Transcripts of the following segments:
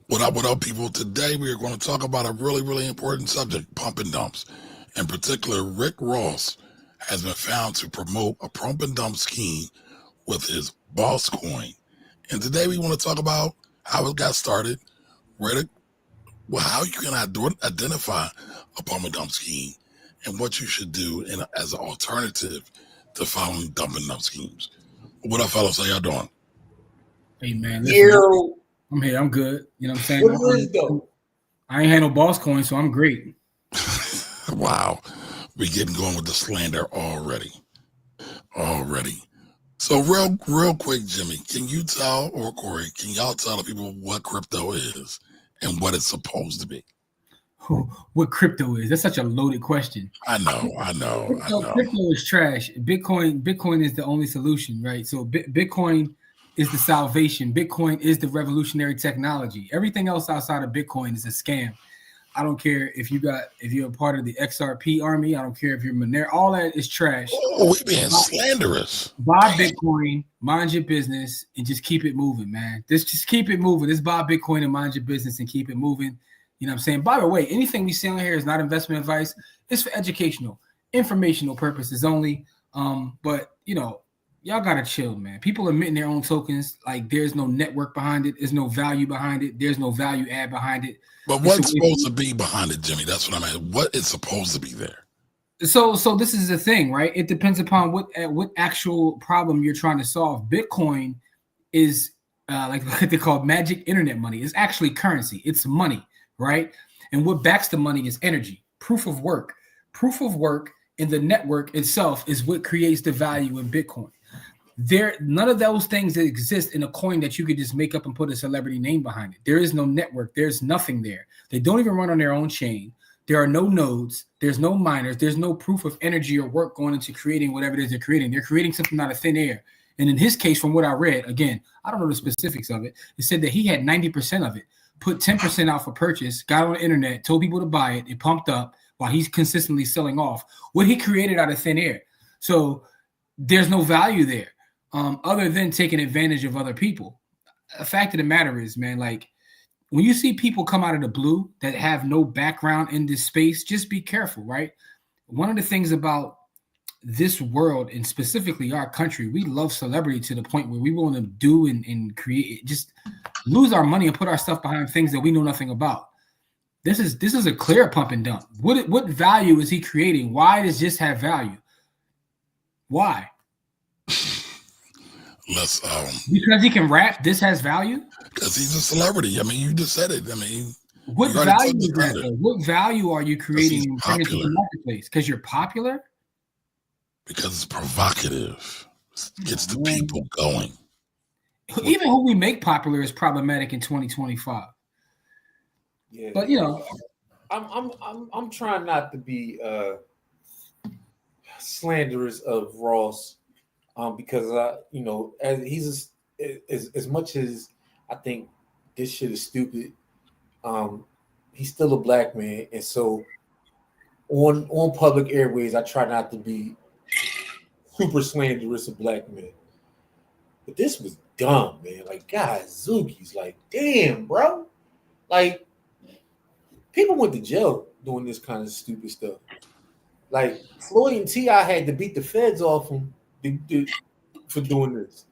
What up, people? Today we are going to talk about a really, really important subject, pump and dumps. In particular, Rick Ross has been found to promote a pump and dump scheme with his boss coin. And today we want to talk about how it got started, how you can identify a pump and dump scheme, and what you should do as an alternative to following dump and dump schemes. What up, fellas? How y'all doing? Hey man, listen, I'm here. I'm good. You know what I'm saying? What is though? I ain't had no boss coin, so I'm great. Wow, we getting going with the slander already. So real quick, Jimmy, can you tell, or Corey, can y'all tell the people what crypto is and what it's supposed to be? What crypto is? That's such a loaded question. I know. Crypto is trash. Bitcoin is the only solution, right? So Bitcoin is the salvation. Bitcoin is the revolutionary technology. Everything else outside of Bitcoin is a scam. I don't care if you're a part of the XRP army. I don't care if you're Monero. All that is trash. Oh, we being slanderous. Buy Bitcoin, mind your business, and just keep it moving, man. Just keep it moving. Just buy Bitcoin and mind your business and keep it moving. You know what I'm saying? By the way, anything we say on here is not investment advice. It's for educational, informational purposes only. But y'all gotta chill, man. People are minting their own tokens. Like there's no network behind it. There's no value behind it. There's no value add behind it. But what's supposed to be behind it, Jimmy? That's what I'm at. What is supposed to be there? So this is the thing, right? It depends upon what actual problem you're trying to solve. Bitcoin is like what they call magic internet money. It's actually currency. It's money, right? And what backs the money is energy, proof of work. Proof of work in the network itself is what creates the value in Bitcoin. None of those things that exist in a coin that you could just make up and put a celebrity name behind it. There is no network. There's nothing there. They don't even run on their own chain. There are no nodes. There's no miners. There's no proof of energy or work going into creating whatever it is they're creating. They're creating something out of thin air. And in his case, from what I read, again, I don't know the specifics of it. It said that he had 90% of it, put 10% out for purchase, got on the internet, told people to buy it. It pumped up while he's consistently selling off what he created out of thin air. So there's no value there. Other than taking advantage of other people. The fact of the matter is, man, like when you see people come out of the blue that have no background in this space, just be careful, right? One of the things about this world and specifically our country, we love celebrity to the point where we want to do and create, just lose our money and put our stuff behind things that we know nothing about. This is a clear pump and dump. What value is he creating? Why does this have value? Why? Because he can rap, this has value? Because he's a celebrity. I mean, you just said it. I mean, what value is that, though? What value are you creating in the marketplace? Because you're popular? Because it's provocative. It gets the people going. Even who we make popular is problematic in 2025. Yeah, but I'm trying not to be slanderous of Ross. Because as he's as much as I think this shit is stupid, he's still a black man, and so on public airways, I try not to be super slanderous of black men. But this was dumb, man. Like, God, Zuki's like, damn, bro. Like, people went to jail doing this kind of stupid stuff. Like, Floyd and T.I. had to beat the feds off him for doing this.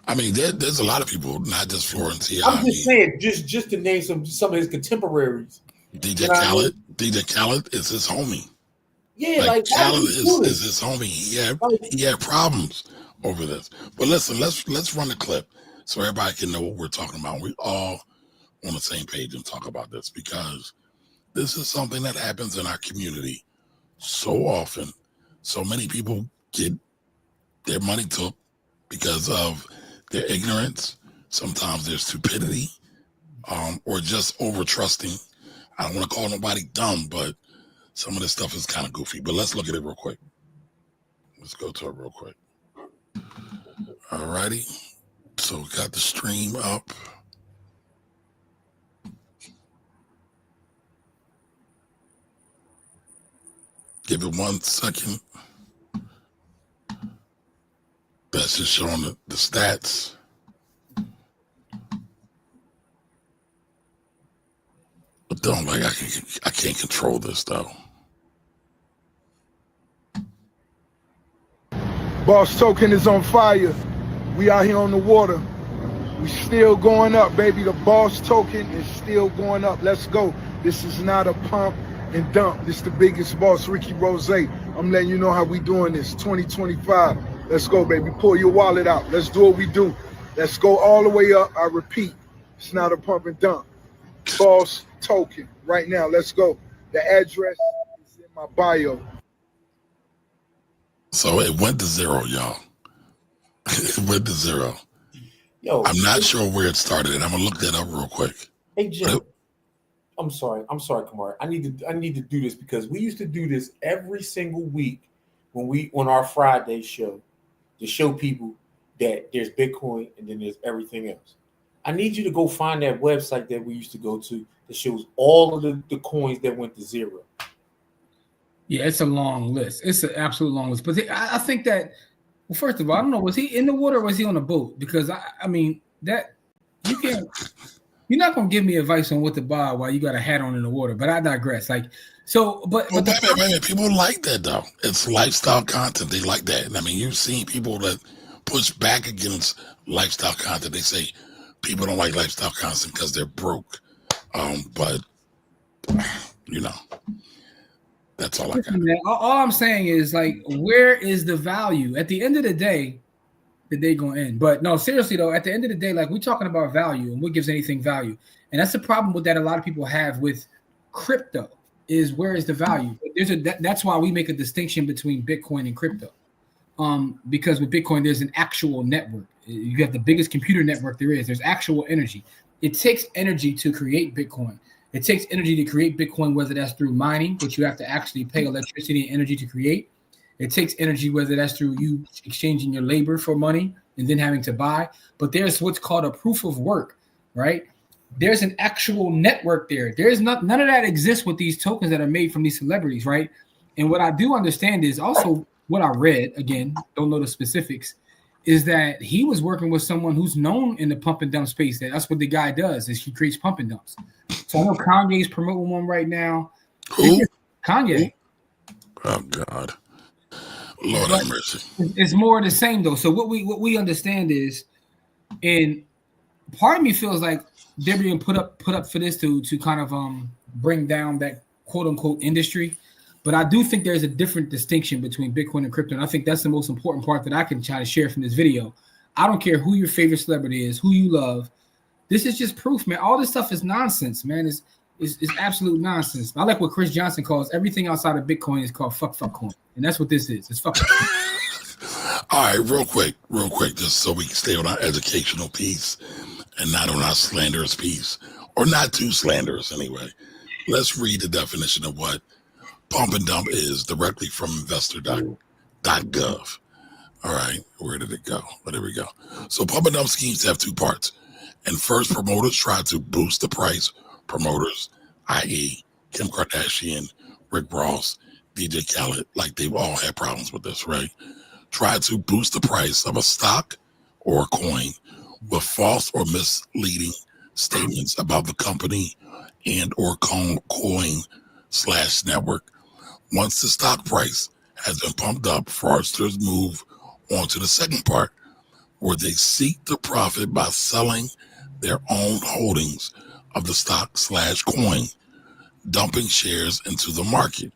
I mean, there's a lot of people, not just Floyd and T.I. I'm just saying, just to name some of his contemporaries. DJ Khaled, DJ Khaled is his homie. Yeah, like Khaled is his homie. He had problems over this. But listen, let's run the clip so everybody can know what we're talking about. We all on the same page and talk about this because this is something that happens in our community so often. So many people get their money took because of their ignorance, sometimes their stupidity, or just over trusting. I don't want to call nobody dumb, but some of this stuff is kind of goofy. But let's look at it real quick. Let's go to it real quick. All righty. So we got the stream up. Give it 1 second. That's just showing the stats. don't like. I can't control this though. Boss token is on fire. We out here on the water. We still going up, baby. The boss token is still going up. Let's go. This is not a pump and dump. This is the biggest boss, Ricky Rozay. I'm letting you know how we doing this. 2025. Let's go, baby. Pull your wallet out. Let's do what we do. Let's go all the way up. I repeat, it's not a pump and dump. Boss token right now. Let's go. The address is in my bio. So it went to zero, y'all. It went to zero. Yo, I'm not sure where it started, and I'm gonna look that up real quick. Hey Jim, I'm sorry, Kamar. I need to do this because we used to do this every single week on our Friday show to show people that there's Bitcoin and then there's everything else. I need you to go find that website that we used to go to that shows all of the coins that went to zero. Yeah, it's a long list. It's an absolute long list. But I think that, well, first of all, I don't know, was he in the water or was he on a boat? Because I mean that you can't. You're not gonna give me advice on what to buy while you got a hat on in the water. But I digress. Like so, but wait a minute. People like that though. It's lifestyle content. They like that. I mean, you've seen people that push back against lifestyle content. They say people don't like lifestyle content because they're broke. But you know. That's all I got. All I'm saying is, like, where is the value? At the end of the day, the day gonna end. But no, seriously though, at the end of the day, like, we're talking about value and what gives anything value. And that's the problem with that a lot of people have with crypto is where is the value? That's why we make a distinction between Bitcoin and crypto. Because with Bitcoin, there's an actual network. You have the biggest computer network there is. There's actual energy. It takes energy to create Bitcoin. It takes energy to create Bitcoin, whether that's through mining, which you have to actually pay electricity and energy to create. It takes energy, whether that's through you exchanging your labor for money and then having to buy. But there's what's called a proof of work, right? There's an actual network there. There's none of that exists with these tokens that are made from these celebrities, right? And what I do understand is also what I read, again, don't know the specifics, is that he was working with someone who's known in the pump and dump space. That's what the guy does, is he creates pump and dumps. So I know Kanye's promoting one right now. Who? Kanye. Oh God, Lord have mercy. It's more the same though. So what we understand is, and part of me feels like they're being put up for this to kind of bring down that quote unquote industry. But I do think there's a different distinction between Bitcoin and crypto, and I think that's the most important part that I can try to share from this video. I don't care who your favorite celebrity is, who you love. This is just proof, man. All this stuff is nonsense, man. It's absolute nonsense. I like what Chris Johnson calls everything outside of Bitcoin is called fuck coin. And that's what this is. It's fuck. All right, real quick, just so we can stay on our educational piece and not on our slanderous piece, or not too slanderous anyway. Let's read the definition of what pump and dump is directly from investor.gov. All right, where did it go? Oh, there we go. So pump and dump schemes have two parts. And first, promoters try to boost the price. Promoters, i.e. Kim Kardashian, Rick Ross, DJ Khaled, like they've all had problems with this, right? Try to boost the price of a stock or a coin with false or misleading statements about the company and or coin/network. Once the stock price has been pumped up, fraudsters move on to the second part, where they seek to profit by selling their own holdings of the stock/coin, dumping shares into the market.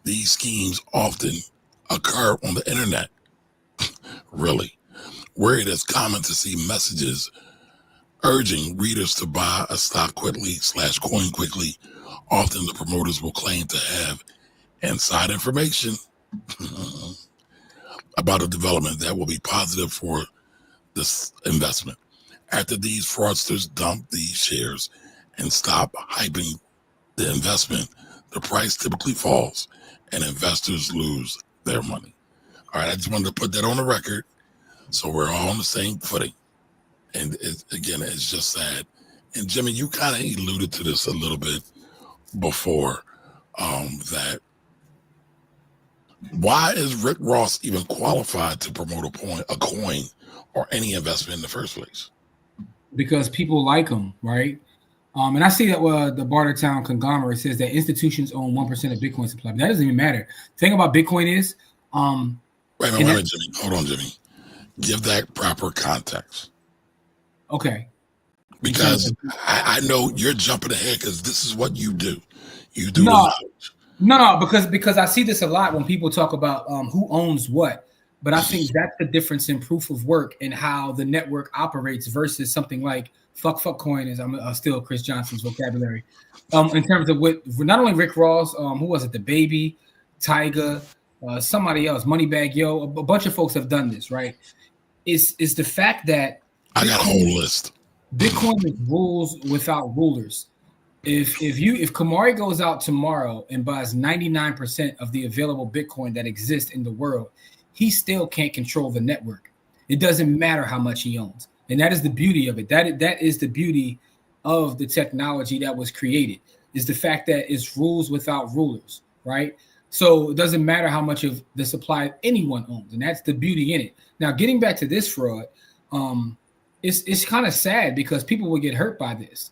These schemes often occur on the internet, really, where it is common to see messages urging readers to buy a stock quickly/coin quickly. Often the promoters will claim to have inside information about a development that will be positive for this investment. After these fraudsters dump these shares and stop hyping the investment, the price typically falls and investors lose their money. All right, I just wanted to put that on the record so we're all on the same footing. And it's just sad. And Jimmy, you kind of alluded to this a little bit before, that why is Rick Ross even qualified to promote a coin or any investment in the first place? Because people like him, right? And I see that the Bartertown conglomerate says that institutions own 1% of Bitcoin supply. But that doesn't even matter. The thing about Bitcoin is, wait a minute, Jimmy. Hold on, Jimmy. Give that proper context. Okay. Because I know you're jumping ahead because this is what you do. You do No, because I see this a lot when people talk about who owns what. But I think that's the difference in proof of work and how the network operates versus something like fuck coin is. I'm still Chris Johnson's vocabulary. In terms of what not only Rick Ross, who was it? The Baby, Tyga, somebody else, Moneybag Yo, a bunch of folks have done this, right? Is the fact that I got a whole list. Bitcoin is rules without rulers. If Kamari goes out tomorrow and buys 99% of the available Bitcoin that exists in the world, he still can't control the network. It doesn't matter how much he owns. And that is the beauty of it. That is the beauty of the technology that was created, is the fact that it's rules without rulers, right? So it doesn't matter how much of the supply anyone owns. And that's the beauty in it. Now, getting back to this fraud, it's kind of sad because people will get hurt by this.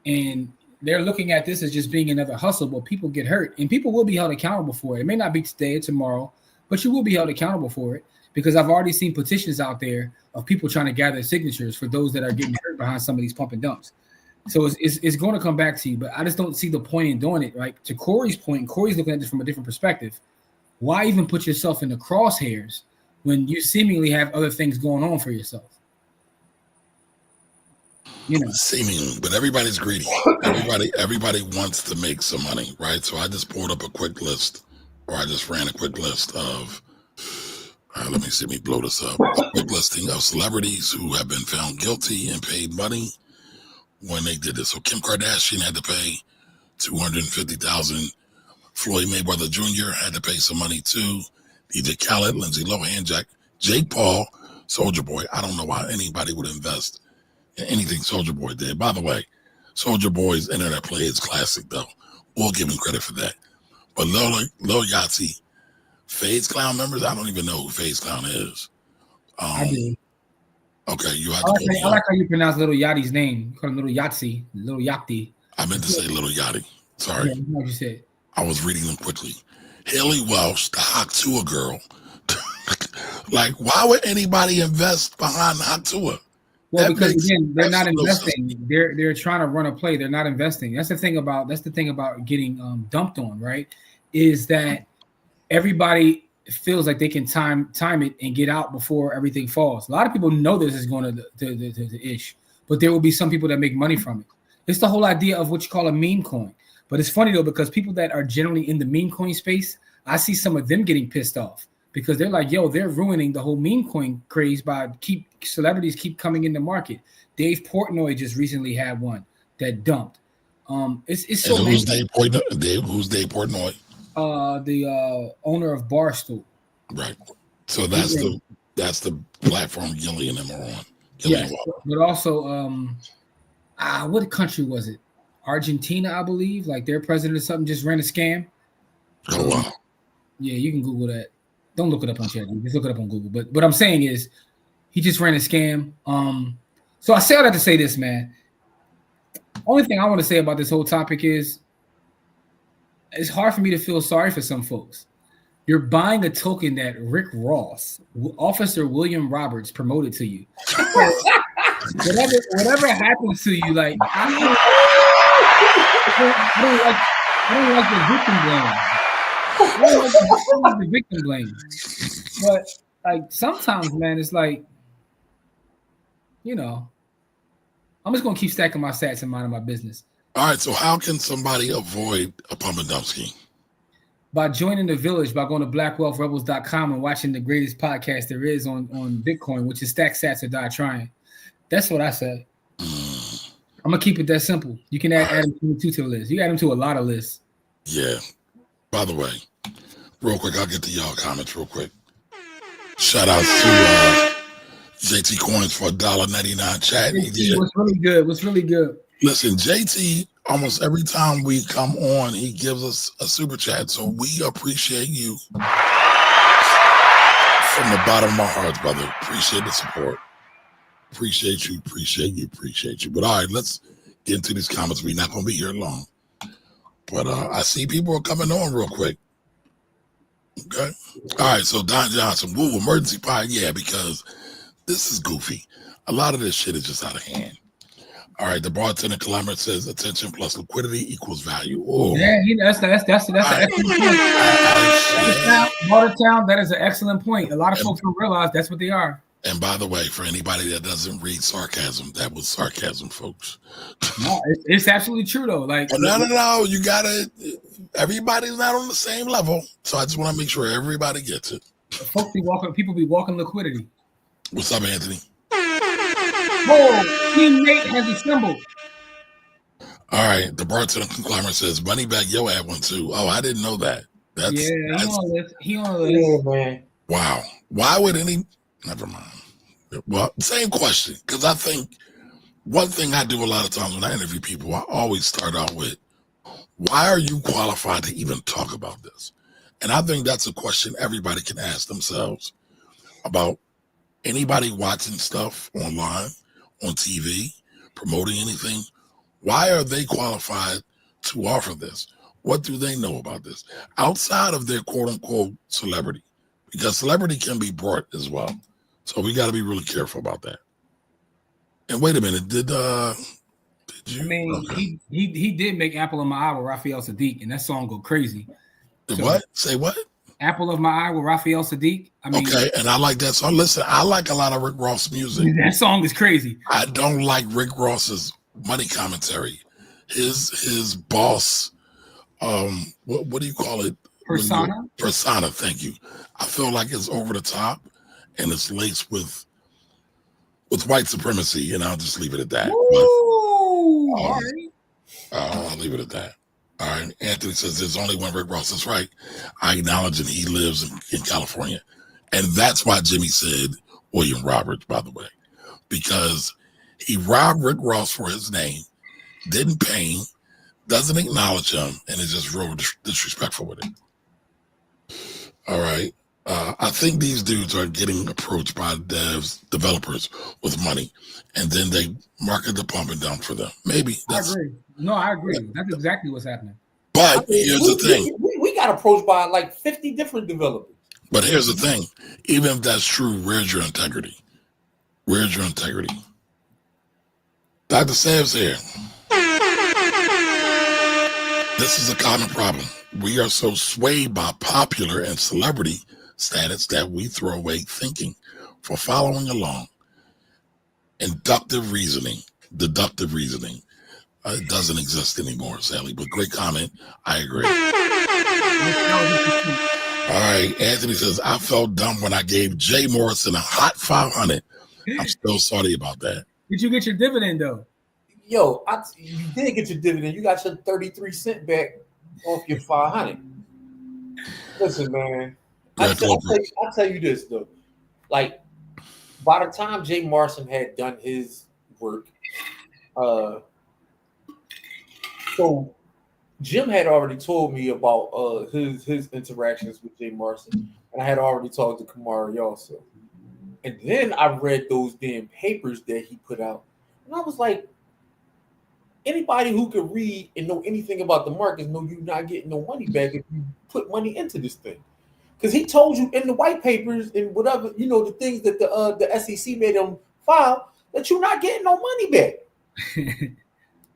And they're looking at this as just being another hustle, but people get hurt. And people will be held accountable for it. It may not be today or tomorrow, but you will be held accountable for it, because I've already seen petitions out there of people trying to gather signatures for those that are getting hurt behind some of these pump and dumps. So it's going to come back to you, but I just don't see the point in doing it. Like, to Corey's point, and Corey's looking at this from a different perspective. Why even put yourself in the crosshairs when you seemingly have other things going on for yourself? You know, seemingly, but everybody's greedy. Everybody wants to make some money, right? So I just pulled up a quick list, or I just ran a quick list of, let me blow this up. A quick listing of celebrities who have been found guilty and paid money when they did this. So Kim Kardashian had to pay $250,000. Floyd Mayweather Jr. had to pay some money too. DJ Khaled, Lindsay Lohan, Jake Paul, Soulja Boy. I don't know why anybody would invest in anything Soulja Boy did. By the way, Soulja Boy's internet play is classic, though. We'll give him credit for that. But Lil Yachty, FaZe Clown members, I don't even know who FaZe Clown is. I do. Okay, you have to. I like how you pronounce Lil Yachty's name. You call him Lil Yachty, Lil Yachty. I meant to say Lil Yachty. Sorry. Yeah, what you said. I was reading them quickly. Haley Welsh, the Haktua girl. Like, why would anybody invest behind Haktua? Well, because again, they're not investing. They're trying to run a play. They're not investing. That's the thing about getting dumped on, right? Is that everybody feels like they can time it and get out before everything falls. A lot of people know this is going to ish, but there will be some people that make money from it. It's the whole idea of what you call a meme coin. But it's funny though, because people that are generally in the meme coin space, I see some of them getting pissed off because they're like, yo, they're ruining the whole meme coin craze by celebrities keep coming in the market. Dave Portnoy just recently had one that dumped. It's so. Who's Dave Portnoy? The owner of Barstool. Right. So that's the platform Gilly and them are on. Yeah, but also, what country was it? Argentina, I believe. Like their president or something just ran a scam. Oh wow. Yeah, you can Google that. Don't look it up on chat. Just look it up on Google. But what I'm saying is, he just ran a scam. So I say all that to say this, man. Only thing I want to say about this whole topic is, it's hard for me to feel sorry for some folks. You're buying a token that Rick Ross, Officer William Roberts, promoted to you. whatever happens to you, like I don't like the victim blame. But like sometimes, man, it's like, you know, I'm just gonna keep stacking my sats and minding my business. All right, so how can somebody avoid a pump and dump scheme? By joining the village, by going to blackwealthrebels.com and watching the greatest podcast there is on Bitcoin, which is Stack Sats or Die Trying. That's what I said. I'm going to keep it that simple. You can add Adam 22 to the list. You add him to a lot of lists. Yeah. By the way, real quick, I'll get to y'all comments real quick. Shout out to JT Coins for $1.99 chat. It was really good. Listen, JT, almost every time we come on, he gives us a super chat. So we appreciate you from the bottom of my heart, brother. Appreciate the support. Appreciate you. But all right, let's get into these comments. We're not going to be here long. But I see people are coming on real quick. Okay. All right. So Don Johnson, woo, emergency pie. Yeah, because this is goofy. A lot of this shit is just out of hand. All right. The bartender conglomerate says attention plus liquidity equals value. Oh, yeah, that's an excellent point. Watertown, that is an excellent point. A lot of folks don't realize that's what they are. And by the way, for anybody that doesn't read sarcasm, that was sarcasm, folks. No, it's absolutely true though. Like no, you gotta. Everybody's not on the same level, so I just want to make sure everybody gets it. Folks be walking. People be walking liquidity. What's up, Anthony? Whoa, teammate has assembled. All right, the bartender conglomerate says money back. Yo, had one too. Oh, I didn't know that. He on the list. Yeah, man. Wow. Why would any? Never mind. Well, same question, because I think one thing I do a lot of times when I interview people, I always start out with, why are you qualified to even talk about this? And I think that's a question everybody can ask themselves about anybody watching stuff online, on TV, promoting anything. Why are they qualified to offer this? What do they know about this outside of their quote unquote celebrity? Because celebrity can be brought as well. So we got to be really careful about that. And wait a minute, did you? I mean, okay. he did make "Apple of My Eye" with Raphael Sadiq, and that song go crazy. So, what? Say what? "Apple of My Eye" with Raphael Sadiq. I mean, okay, and I like that song. Listen, I like a lot of Rick Ross music. That song is crazy. I don't like Rick Ross's money commentary. His boss, what do you call it? Persona. Persona. Thank you. I feel like it's over the top. And it's laced with white supremacy, and I'll just leave it at that. Ooh, all right. I'll leave it at that. All right. Anthony says there's only one Rick Ross. That's right. I acknowledge that he lives in California. And that's why Jimmy said William Roberts, by the way, because he robbed Rick Ross for his name, didn't pay him, doesn't acknowledge him, and is just real disrespectful with it. All right. I think these dudes are getting approached by developers with money, and then they market the pump and dump for them. Maybe. I agree. No, I agree. That's exactly what's happening. But here's the thing. We got approached by like 50 different developers. But here's the thing. Even if that's true, where's your integrity? Where's your integrity? Dr. Sam's here. This is a common problem. We are so swayed by popular and celebrity status that we throw away thinking for following along. Deductive reasoning doesn't exist anymore, sadly. But great comment. I agree. All right. Anthony says, I felt dumb when I gave Jay Morrison a hot 500. I'm still sorry about that. Did you get your dividend, though? Yo, you did get your dividend. You got your 33 cents back off your 500. Listen, man. I'll tell you this, though. Like, by the time Jay Morrison had done his work, so Jim had already told me about his interactions with Jay Morrison, and I had already talked to Kamari also. And then I read those damn papers that he put out, and I was like, anybody who could read and know anything about the markets know you're not getting no money back if you put money into this thing. Because he told you in the white papers and whatever, the things that the SEC made him file, that you're not getting no money back.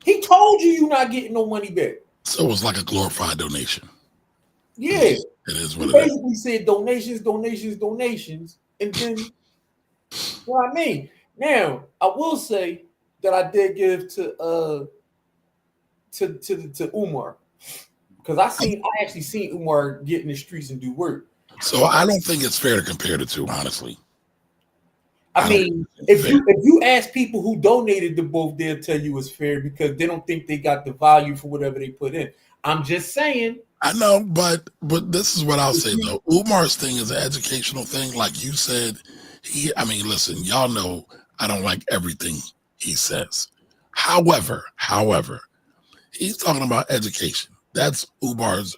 He told you you're not getting no money back. So it was like a glorified donation. Yeah. It is what he it is. basically said donations. And then, you know what I mean? Now, I will say that I did give to Umar. Because I actually seen Umar get in the streets and do work. So I don't think it's fair to compare the two, honestly. I mean, if you ask people who donated to both, they'll tell you it's fair because they don't think they got the value for whatever they put in. I'm just saying. I know, but this is what I'll say though. Umar's thing is an educational thing, like you said. Listen, y'all know I don't like everything he says. However, he's talking about education. That's Umar's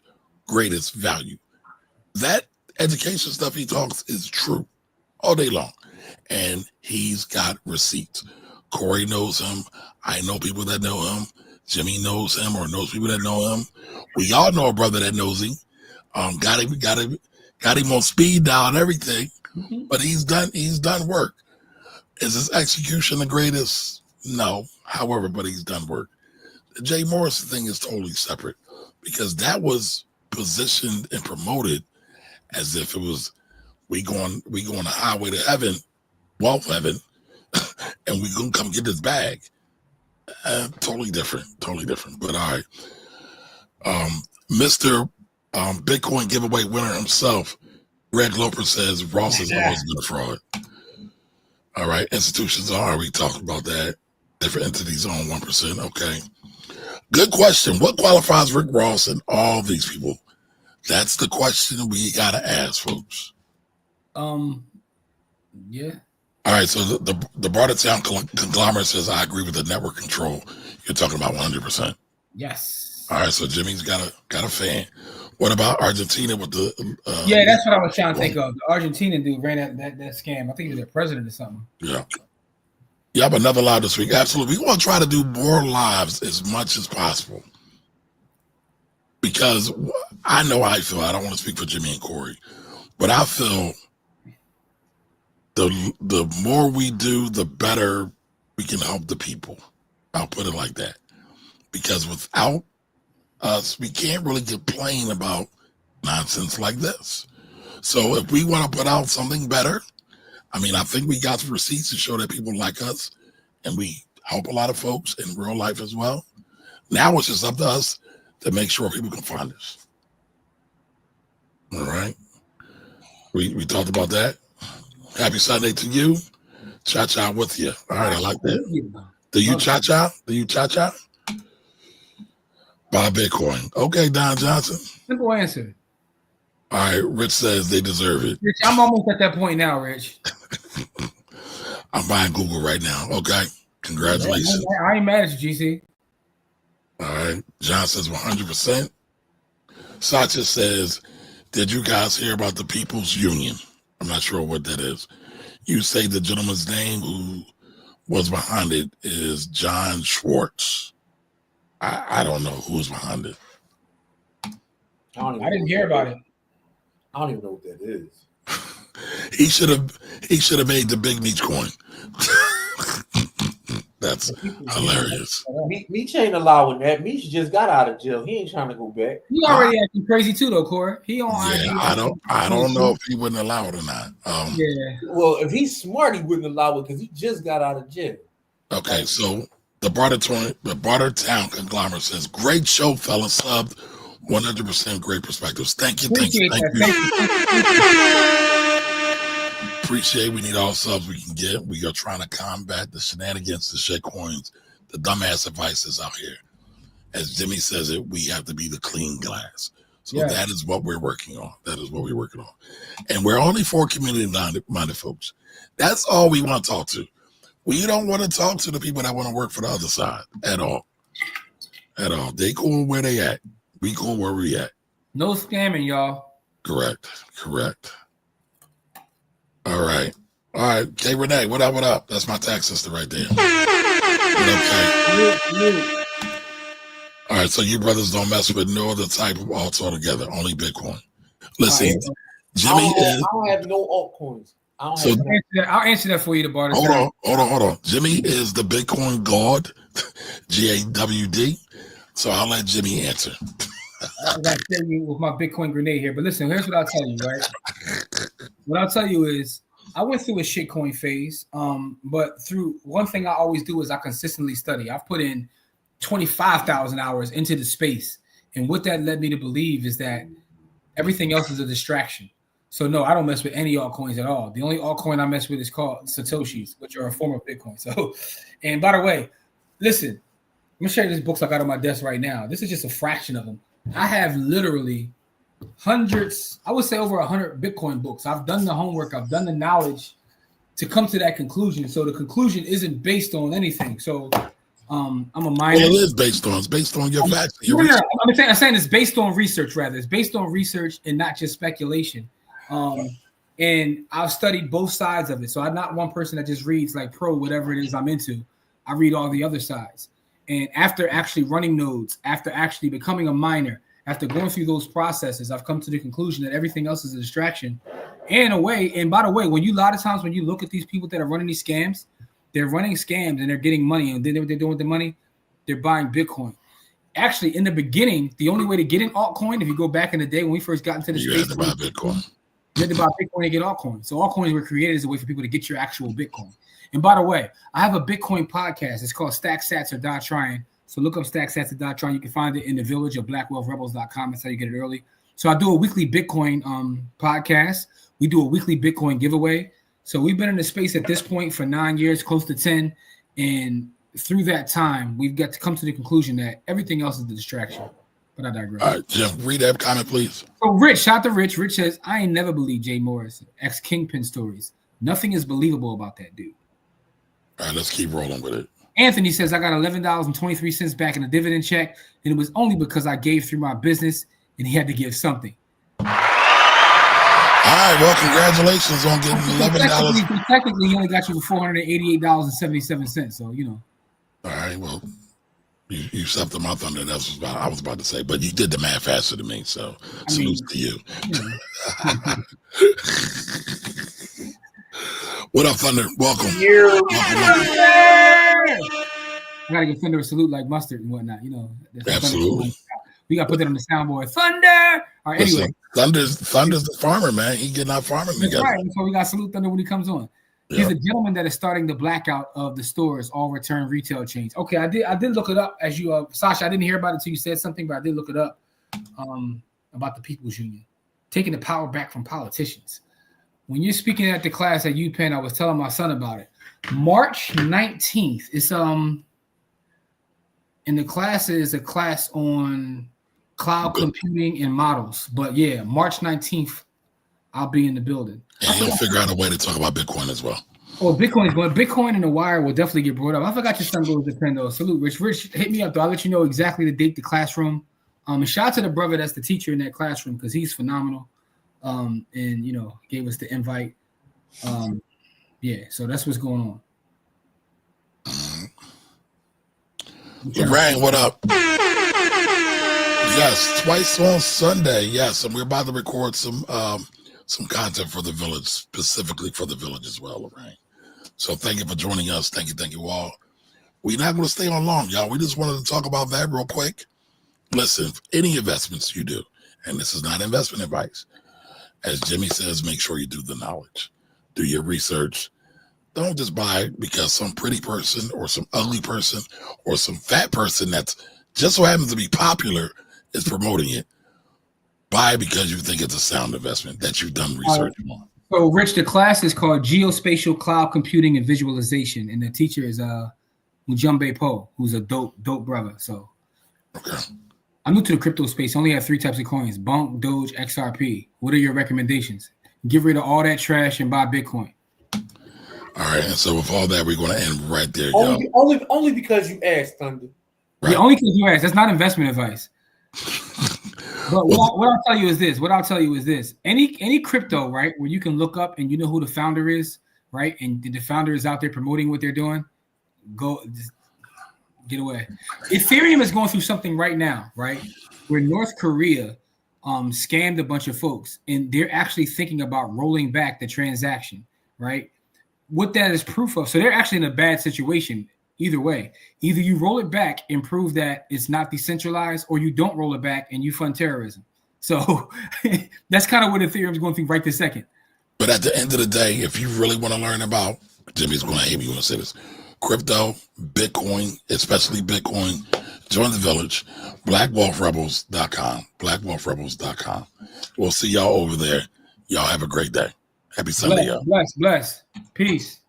greatest value. That education stuff he talks is true all day long. And he's got receipts. Corey knows him. I know people that know him. Jimmy knows him or knows people that know him. We all know a brother that knows him. Got him on speed dial and everything. Mm-hmm. But he's done work. Is his execution the greatest? No. However, but he's done work. The Jay Morrison thing is totally separate because that was positioned and promoted as if it was we going the highway to heaven, wealth heaven, and we gonna come get this bag. Totally different. But all right, Mr. Bitcoin giveaway winner himself, Greg Loper says Ross has always been a fraud. All right, institutions are. We talked about that. Different entities own 1%. Okay. Good question. What qualifies Rick Ross and all these people? That's the question we gotta ask, folks. Yeah. All right. So the Bartertown conglomerate says I agree with the network control. You're talking about 100%. Yes. All right. So Jimmy's got a fan. What about Argentina with the? Yeah, that's what I was trying to think of. The Argentinian dude ran that scam. I think he was their president or something. Yeah. Yep, another live this week. Absolutely. We want to try to do more lives as much as possible. Because I know how I feel. I don't want to speak for Jimmy and Corey. But I feel the more we do, the better we can help the people. I'll put it like that. Because without us, we can't really complain about nonsense like this. So if we want to put out something better, I mean, I think we got some receipts to show that people like us and we help a lot of folks in real life as well. Now it's just up to us to make sure people can find us. All right. We talked about that. Happy Sunday to you. Cha-cha with you. All right, I like that. Do you cha-cha? Buy Bitcoin. Okay, Don Johnson. Simple answer. All right, Rich says they deserve it. Rich, I'm almost at that point now, Rich. I'm buying Google right now. Okay. Congratulations. I ain't mad at you, GC. All right. John says 100%. Sacha says, did you guys hear about the People's Union? I'm not sure what that is. You say the gentleman's name who was behind it is John Schwartz. I don't know who's behind it. I didn't hear about it. I don't even know what that is. He should have made the big Meech coin. That's hilarious. Meech ain't allowing that. Meech just got out of jail. He ain't trying to go back. He already acting crazy too, though, Corey. He on. Yeah, I don't know if he wouldn't allow it or not. Yeah. Well, if he's smart, he wouldn't allow it because he just got out of jail. Okay, so the Bartertown conglomerate says, "Great show, fellas. Subbed 100% great perspectives. Thank you. Appreciate. We need all subs we can get. We are trying to combat the shenanigans, the shit coins, the dumbass advice that's out here. As Jimmy says it, we have to be the clean glass. So that is what we're working on. And we're only for community-minded folks. That's all we want to talk to. We don't want to talk to the people that want to work for the other side at all. They cool where they at. We cool where we at. No scamming, y'all. Correct. All right. K Renee, what up? That's my tax sister right there. Okay. All right, so you brothers don't mess with no other type of alts altogether, only Bitcoin. Listen, Jimmy I don't have no altcoins. I'll answer that for you, the barter. Hold on. Jimmy is the Bitcoin god, GAWD. So I'll let Jimmy answer. I got to tell you with my Bitcoin grenade here, but listen, here's what I'll tell you, right? What I'll tell you is I went through a shitcoin phase, but through one thing I always do is I consistently study. I've put in 25,000 hours into the space, and what that led me to believe is that everything else is a distraction. So no, I don't mess with any altcoins at all. The only altcoin I mess with is called Satoshis, which are a form of Bitcoin. So, and by the way, listen, I'm gonna show you these books I got on my desk right now. This is just a fraction of them. I have literally hundreds, I would say over 100 Bitcoin books. I've done the homework, I've done the knowledge to come to that conclusion. So the conclusion isn't based on anything. So I'm a miner. Well, it is based on your facts. I'm saying it's based on research, rather. It's based on research and not just speculation. And I've studied both sides of it. So I'm not one person that just reads like pro whatever it is I'm into. I read all the other sides. And after actually running nodes, after actually becoming a miner, after going through those processes, I've come to the conclusion that everything else is a distraction. And by the way, a lot of times when you look at these people that are running these scams, they're running scams and they're getting money. And then what they're doing with the money, they're buying Bitcoin. Actually, in the beginning, the only way to get an altcoin, if you go back in the day when we first got into the space, you had to buy Bitcoin. You had to buy Bitcoin to get altcoins. So altcoins were created as a way for people to get your actual Bitcoin. And by the way, I have a Bitcoin podcast. It's called Stack Sats or Die Trying. So look up Stack Sats or Die Trying. You can find it in the village of blackwealthrebels.com. That's how you get it early. So I do a weekly Bitcoin podcast. We do a weekly Bitcoin giveaway. So we've been in the space at this point for 9 years, close to 10. And through that time, we've got to come to the conclusion that everything else is the distraction. But I digress. All right, Jim, read that comment, please. So Rich, shout out to Rich. Rich says, I ain't never believed Jay Morris, ex-Kingpin stories. Nothing is believable about that dude. All right, let's keep rolling with it. Anthony says, I got $11.23 back in a dividend check, and it was only because I gave through my business, and he had to give something. All right, well, congratulations on getting $11. Technically, he only got you for $488.77. So, you know. All right, well, you stepped on my thunder. That's what I was about to say, but you did the math faster than me, so salute to you. What up, Thunder? Welcome. I gotta give Thunder a salute like mustard and whatnot, you know. Absolutely. We gotta put that on the soundboard. Thunder. All right, anyway. Thunder's the farmer, man. He getting out farming together. Right. So we got salute Thunder when he comes on. He's a gentleman that is starting the blackout of the stores, all return retail chains. Okay, I did look it up as you, Sasha. I didn't hear about it until you said something, but I did look it up about the People's Union taking the power back from politicians. When you're speaking at the class at UPenn, I was telling my son about it. March 19th. It's and the class is a class on cloud computing and models. But yeah, March 19th, I'll be in the building. And he'll figure out a way to talk about Bitcoin as well. Oh, Bitcoin and the wire will definitely get brought up. I forgot your son goes to Penn though. Salute, Rich. Rich, hit me up though. I'll let you know exactly the date, the classroom. And shout out to the brother that's the teacher in that classroom because he's phenomenal. And you know, gave us the invite. Yeah, so that's what's going on. Lorraine, what up? Yes, twice on Sunday. Yes, and we're about to record some content for the village, specifically for the village as well, Lorraine. So thank you for joining us. Thank you all. We're not going to stay on long, y'all. We just wanted to talk about that real quick. Listen, any investments you do, and this is not investment advice, as Jimmy says, make sure you do the knowledge. Do your research. Don't just buy because some pretty person or some ugly person or some fat person that's just so happens to be popular is promoting it. Buy because you think it's a sound investment that you've done research on. So, Rich, the class is called Geospatial Cloud Computing and Visualization, and the teacher is Mujumbe Po, who's a dope brother. So, okay. I'm new to the crypto space. I only have 3 types of coins: Bonk, Doge, XRP. What are your recommendations? Get rid of all that trash and buy Bitcoin. All right, and so with all that, we're going to end right there, only because you asked, Thunder. Right. Yeah, only because you asked. That's not investment advice. But what I'll tell you is this. Any crypto, right, where you can look up and you know who the founder is, right, and the founder is out there promoting what they're doing, just get away. Ethereum is going through something right now, right, where North Korea scammed a bunch of folks, and they're actually thinking about rolling back the transaction, right? What that is proof of. So they're actually in a bad situation. Either way, either you roll it back and prove that it's not decentralized, or you don't roll it back and you fund terrorism. So that's kind of what Ethereum is going through right this second. But at the end of the day, if you really want to learn about, Jimmy's going to hate me when I say this, crypto, Bitcoin, especially Bitcoin, join the village, blackwealthrebels.com, blackwealthrebels.com. We'll see y'all over there. Y'all have a great day. Happy Sunday, y'all. Bless. Peace.